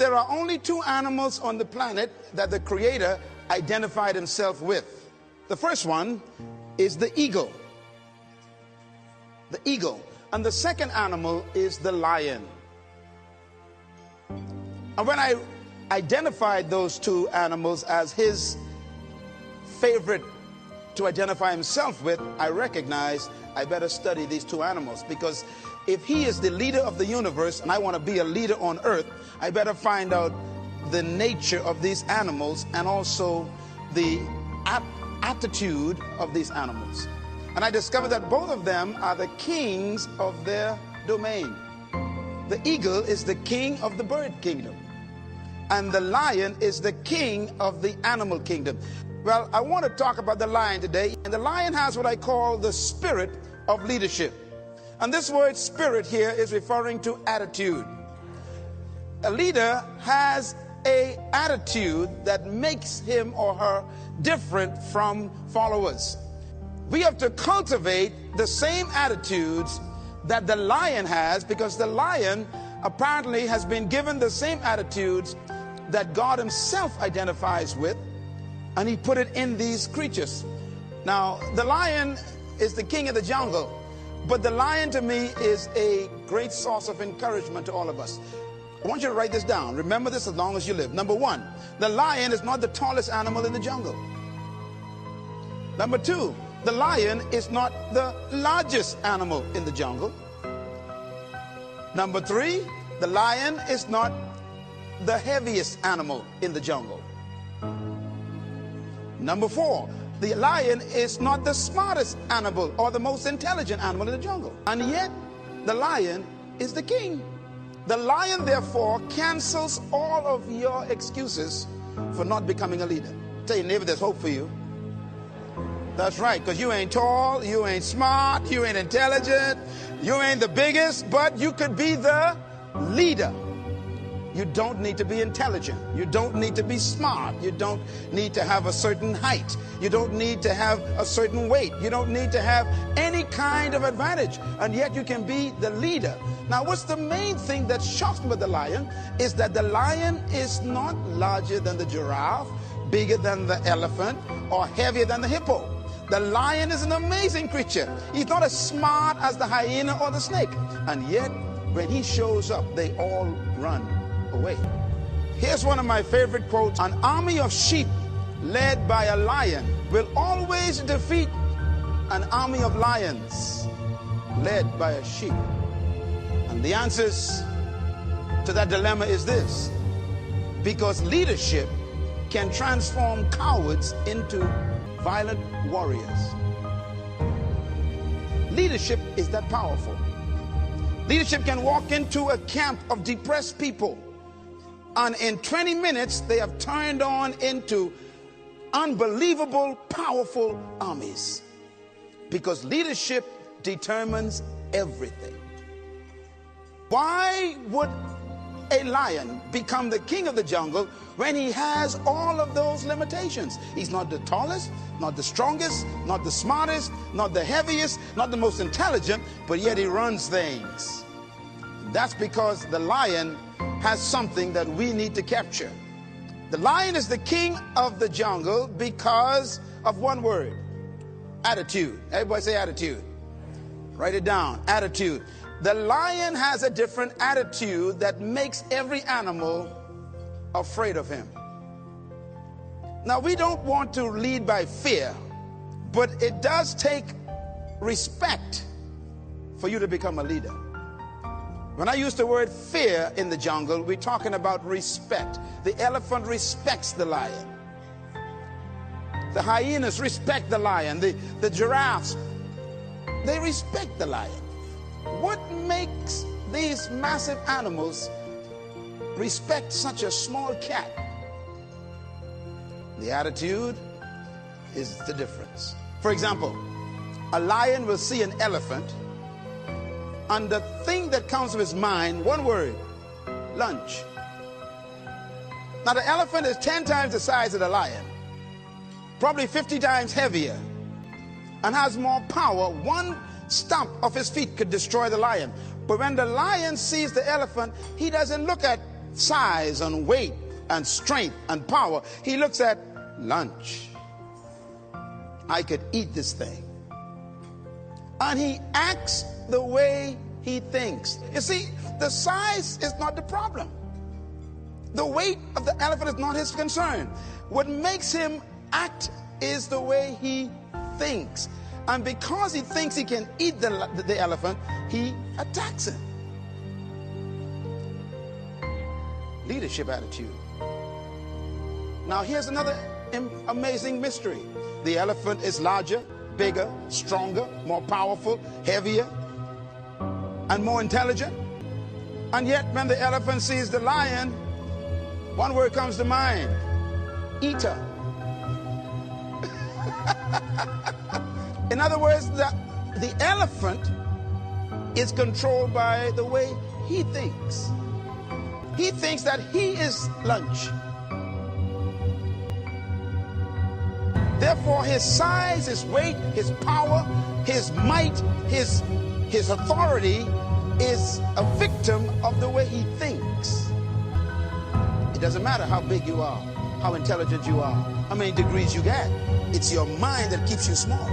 there are only two animals on the planet that the Creator identified himself with. The first one is the eagle. The eagle. And the second animal is the lion. And when I identified those two animals as his favorite to identify himself with, I recognized I better study these two animals, because if he is the leader of the universe and I want to be a leader on earth, I better find out the nature of these animals and also the attitude of these animals. And I discovered that both of them are the kings of their domain. The eagle is the king of the bird kingdom, and the lion is the king of the animal kingdom. Well, I want to talk about the lion today. And the lion has what I call the spirit of leadership. And this word spirit here is referring to attitude. A leader has an attitude that makes him or her different from followers. We have to cultivate the same attitudes that the lion has, because the lion apparently has been given the same attitudes that God himself identifies with, and he put it in these creatures. Now, the lion is the king of the jungle, but the lion to me is a great source of encouragement to all of us. I want you to write this down. Remember this as long as you live. Number one, the lion is not the tallest animal in the jungle. Number two, the lion is not the largest animal in the jungle. Number three, the lion is not the heaviest animal in the jungle. Number four, the lion is not the smartest animal or the most intelligent animal in the jungle. And yet, the lion is the king. The lion, therefore, cancels all of your excuses for not becoming a leader. Tell your neighbor there's hope for you. That's right, because you ain't tall, you ain't smart, you ain't intelligent, you ain't the biggest, but you could be the leader. You don't need to be intelligent. You don't need to be smart. You don't need to have a certain height. You don't need to have a certain weight. You don't need to have any kind of advantage. And yet you can be the leader. Now, what's the main thing that shocks me with the lion is that the lion is not larger than the giraffe, bigger than the elephant, or heavier than the hippo. The lion is an amazing creature. He's not as smart as the hyena or the snake. And yet, when he shows up, they all run away. Here's one of my favorite quotes. An army of sheep led by a lion will always defeat an army of lions led by a sheep. And the answers to that dilemma is this: because leadership can transform cowards into violent warriors. Leadership is that powerful. Leadership can walk into a camp of depressed people, and in 20 minutes, they have turned on into unbelievable, powerful armies. Because leadership determines everything. Why would a lion become the king of the jungle when he has all of those limitations? He's not the tallest, not the strongest, not the smartest, not the heaviest, not the most intelligent, but yet he runs things. That's because the lion has something that we need to capture. The lion is the king of the jungle because of one word: attitude. Everybody say attitude. Write it down. Attitude. The lion has a different attitude that makes every animal afraid of him. Now, we don't want to lead by fear, but it does take respect for you to become a leader. When I use the word fear in the jungle, we're talking about respect. The elephant respects the lion. The hyenas respect the lion. The giraffes, they respect the lion. What makes these massive animals respect such a small cat? The attitude is the difference. For example, a lion will see an elephant, and the thing that comes to his mind, one word: lunch. Now, the elephant is 10 times the size of the lion, probably 50 times heavier, and has more power. One stomp of his feet could destroy the lion. But when the lion sees the elephant, he doesn't look at size and weight and strength and power. He looks at lunch. I could eat this thing. And he acts the way he thinks. You see, the size is not the problem. The weight of the elephant is not his concern. What makes him act is the way he thinks. And because he thinks he can eat the elephant, he attacks him. Leadership attitude. Now here's another amazing mystery. The elephant is larger, bigger, stronger, more powerful, heavier, and more intelligent. And yet when the elephant sees the lion, one word comes to mind: eater. In other words, the elephant is controlled by the way he thinks. He thinks that he is lunch. Therefore, his size, his weight, his power, his might, his authority is a victim of the way he thinks. It doesn't matter how big you are, how intelligent you are, how many degrees you get. It's your mind that keeps you small.